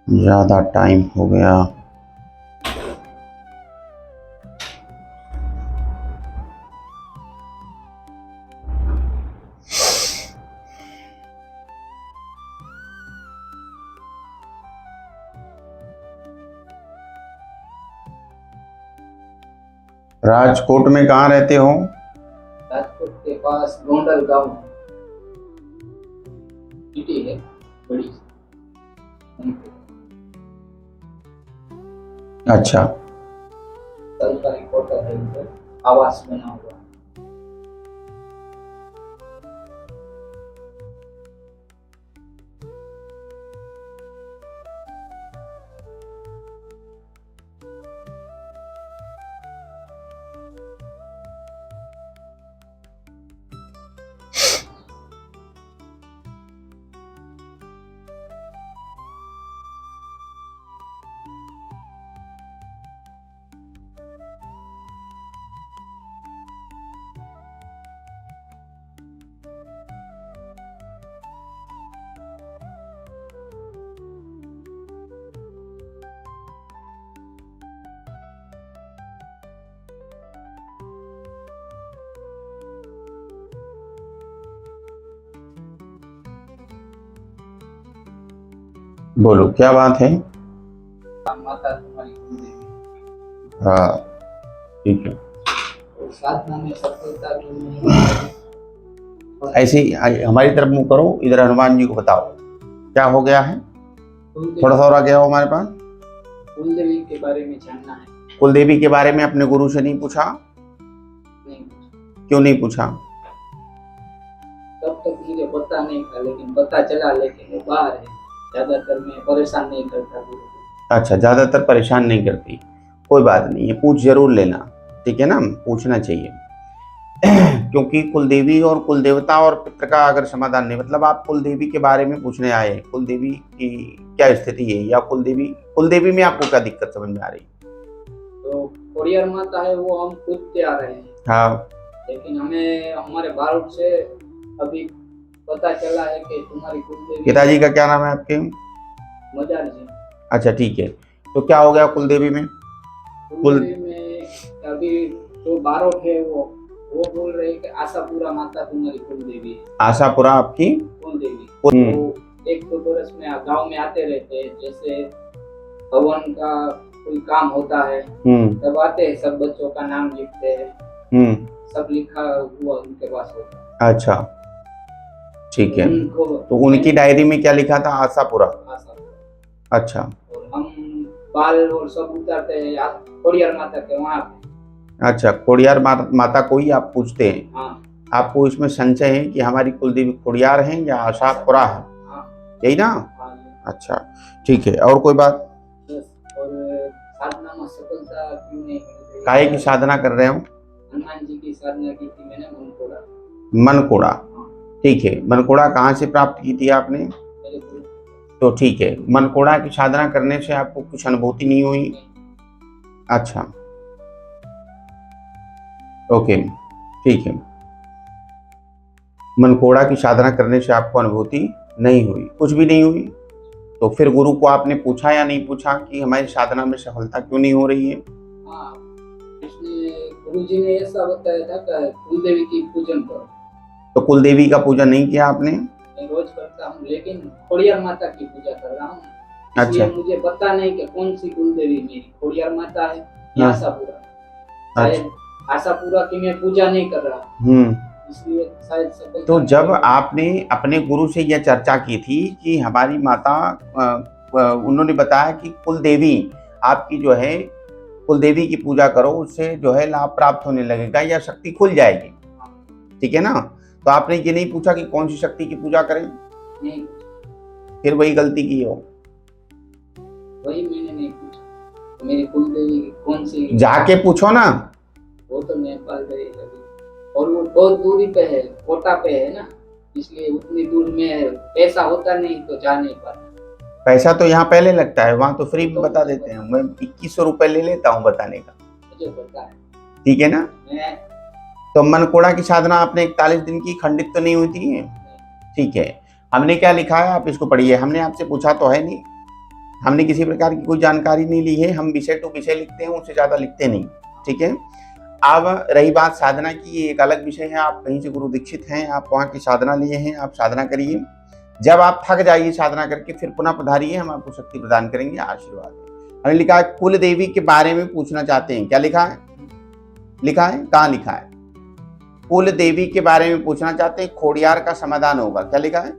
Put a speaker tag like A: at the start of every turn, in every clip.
A: ज़्यादा टाइम हो गया। राजकोट में कहाँ रहते हो?
B: राजकोट के पास गोंडल गांव सिटी है बड़ी।
A: अच्छा,
B: सरकारी क्वार्टर है उधर, आवास बना हुआ।
A: बोलो क्या बात है?
B: माता तुम्हारी कुलदेवी।
A: हाँ ठीक है।
B: और साधना में सफलता क्यों नहीं?
A: ऐसे ही हमारी तरफ मुंह करो, इधर हनुमान जी को बताओ क्या हो गया है। थोड़ा सा और आ गया हो हमारे पास।
B: कुलदेवी के बारे में जानना है।
A: कुलदेवी के बारे में अपने गुरु से नहीं पूछा?
B: नहीं पूछा।
A: क्यों नहीं पूछा?
B: तब तक मुझे पता नहीं था, लेकिन पता चला, लेकिन वो बाहर है, ज्यादातर मैं परेशान नहीं करता गुरु को।
A: अच्छा, ज़्यादातर परेशान नहीं करती, कोई बात नहीं है, पूछ जरूर लेना, ठीक है ना, पूछना चाहिए। क्योंकि कुलदेवी और कुलदेवता और पितृ का अगर समाधान नहीं, मतलब आप कुलदेवी के बारे में पूछने आए, कुलदेवी की क्या स्थिति है, या कुलदेवी में आपको क्या दिक्कत समझ में आ रही?
B: तो खोड़ियार माता है वो हम खुद से आ रहे हैं।
A: हाँ,
B: लेकिन हमें हमारे भारत से अभी पता चला है कि तुम्हारी कुलदेवी।
A: पिताजी का क्या नाम है आपके?
B: मजार जी।
A: अच्छा ठीक है, तो क्या हो गया कुलदेवी में?
B: कुलदेवी में अभी जो बारोट है वो बोल रहे हैं कि आशापुरा माता तुम्हारी कुलदेवी है।
A: आशापुरा आपकी
B: कुलदेवी।
A: हम्म।
B: तो एक दो बरस में गांव में आते रहते हैं, जैसे भवन का कोई काम होता है तब आते हैं, सब बच्चों का नाम लिखते हैं, सब लिखा हुआ उनके पास होता है।
A: अच्छा ठीक है,
B: उनको
A: तो उनकी डायरी में क्या लिखा था? आशापुरा।
B: आशापुरा।
A: अच्छा,
B: और हम बाल और सब उतारते हैं खोड़ियार माता के वहाँ पे।
A: अच्छा, खोड़ियार माता को ही आप पूछते हैं?
B: हाँ।
A: आपको इसमें संशय है कि हमारी कुलदेवी खोड़ियार हैं या आशापुरा है?
B: हाँ।
A: यही ना?
B: हाँ।
A: अच्छा ठीक है, और कोई बात?
B: और साधना में सफलता क्यों नहीं मिल रही?
A: काहे की साधना कर रहे हो?
B: हनुमान जी की साधना की थी मैंने, मनकोड़ा।
A: मनकोड़ा, ठीक है, मनकोड़ा कहाँ से प्राप्त की थी आपने?
B: मेरे गुरु।
A: तो ठीक है, मनकोड़ा की साधना करने से आपको कुछ अनुभूति नहीं हुई? अच्छा ओके ठीक है, मनकोड़ा की साधना करने से आपको अनुभूति नहीं हुई, कुछ भी नहीं हुई, तो फिर गुरु को आपने पूछा या नहीं पूछा कि हमारी साधना में सफलता क्यों नहीं हो रही है?
B: हाँ, इसलिए गुरुजी ने ऐसा बताया था कि कुलदेवी की पूजन करो।
A: तो कुलदेवी का पूजन नहीं किया आपने?
B: मैं रोज करता हूँ, लेकिन खोड़ियार माता की पूजा कर रहा हूँ। इसलिए
A: अच्छा,
B: मुझे पता नहीं कि कौन सी कुलदेवी मेरी खोड़ियार माता है या
A: हाँ।
B: आशापुरा। शायद आशापुरा की मैं पूजा नहीं कर रहा, इसलिए शायद सफलता।
A: तो जब आपने अपने गुरु से यह चर्चा की थी कि हमारी माता, उन्होंने बताया कि कुलदेवी आपकी जो है, कुलदेवी की पूजा करो, उससे जो है लाभ प्राप्त होने लगेगा या शक्ति खुल जाएगी, ठीक है ना, तो आपने ये नहीं पूछा कि कौन सी शक्ति की पूजा करें?
B: नहीं,
A: फिर वही गलती की हो।
B: वही मैंने नहीं पूछा मेरी कुलदेवी कौन सी।
A: जाके पूछो ना।
B: वो तो नेपाल गए अभी, और वो बहुत दूरी पे है, कोटा पे है ना, इसलिए उतनी दूर में पैसा होता नहीं तो जा नहीं पाता।
A: पैसा तो यहाँ पहले लगता है, वहाँ तो फ्री में बता देते हैं, मैं 2100 रुपये ले लेता हूँ बताने का,
B: मुझे पता है,
A: ठीक है ना।
B: मैं
A: तो मनकोड़ा की साधना आपने 41 दिन की, खंडित तो नहीं हुई थी? ठीक है, हमने क्या लिखा है आप इसको पढ़िए, हमने आपसे पूछा तो है नहीं, हमने किसी प्रकार की कोई जानकारी नहीं ली है, हम विषय टू विषय लिखते हैं, उससे ज़्यादा लिखते नहीं। ठीक है। अब रही बात साधना की, ये एक अलग विषय है। आप कहीं से गुरु दीक्षित हैं, आप वहाँ की साधना लिए हैं, आप साधना करिए। जब आप थक जाइए साधना करके, फिर पुनः पधारिए, हम आपको शक्ति प्रदान करेंगे। आशीर्वाद। हमने लिखा है कुल देवी के बारे में पूछना चाहते हैं। क्या लिखा है? लिखा है, कहाँ लिखा है? कुल देवी के बारे में पूछना चाहते हैं, खोड़ियार का समाधान होगा। क्या लिखा है?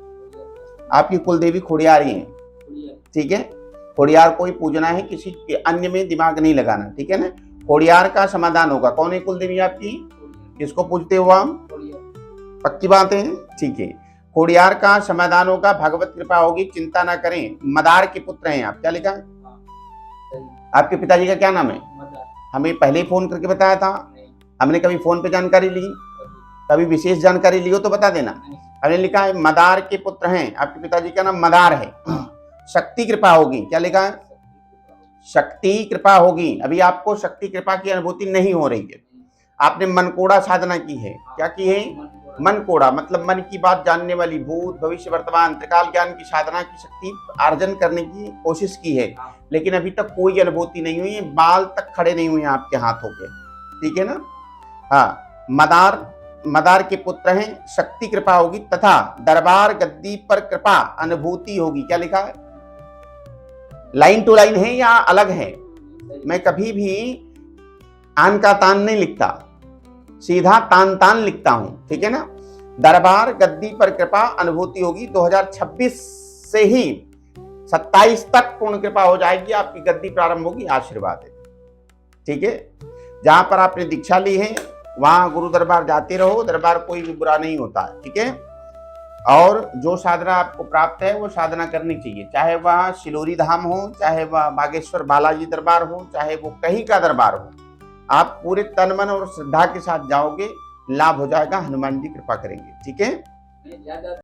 A: आपकी कुल देवी खोड़ियार ही है। ठीक है। खोड़ियार को ही पूजना है, किसी के अन्य में दिमाग नहीं लगाना। ठीक है ना। खोड़ियार का समाधान होगा। कौन है कुल देवी आपकी? किसको पूछते हो आप? पक्की बात है। ठीक है। खोड़ियार का समाधान होगा, भगवत कृपा होगी, चिंता ना करें। मदार के पुत्र हैं आप। क्या लिखा है? आपके पिताजी का क्या नाम है? हमें पहले ही फोन करके बताया था। हमने कभी फोन पे जानकारी ली? कभी विशेष जानकारी ली हो तो बता देना। हमने लिखा है मदार के पुत्र हैं। आपके पिताजी का नाम मदार है। शक्ति कृपा होगी। क्या लिखा है? शक्ति कृपा होगी। अभी आपको शक्ति कृपा की अनुभूति नहीं हो रही है। आपने मनकोड़ा साधना की है। क्या की है? मनकोड़ा मतलब मन की बात जानने वाली, भूत भविष्य वर्तमान त्रिकाल ज्ञान की साधना की शक्ति अर्जन करने की कोशिश की है, लेकिन अभी तक कोई अनुभूति नहीं हुई। बाल तक खड़े नहीं हुए आपके हाथों के। ठीक है ना। हाँ, मदार के पुत्र हैं। शक्ति कृपा होगी तथा दरबार गद्दी पर कृपा अनुभूति होगी। क्या लिखा है? लाइन टू लाइन है या अलग है? मैं कभी भी आन का तान नहीं लिखता, सीधा तान तान लिखता हूं। ठीक है ना। दरबार गद्दी पर कृपा अनुभूति होगी। 2026 से ही 27 तक पूर्ण कृपा हो जाएगी, आपकी गद्दी प्रारंभ होगी। आशीर्वाद है। ठीक है। जहां पर आपने दीक्षा ली है वहां गुरु दरबार जाते रहो। दरबार कोई भी बुरा नहीं होता है। ठीक है। और जो साधना आपको प्राप्त है वो साधना करनी चाहिए, चाहे वह सिलोरी धाम हो, चाहे वह बागेश्वर बालाजी दरबार हो, चाहे वो कहीं का दरबार हो। आप पूरे तन मन और श्रद्धा के साथ जाओगे, लाभ हो जाएगा। हनुमान जी कृपा करेंगे। ठीक है।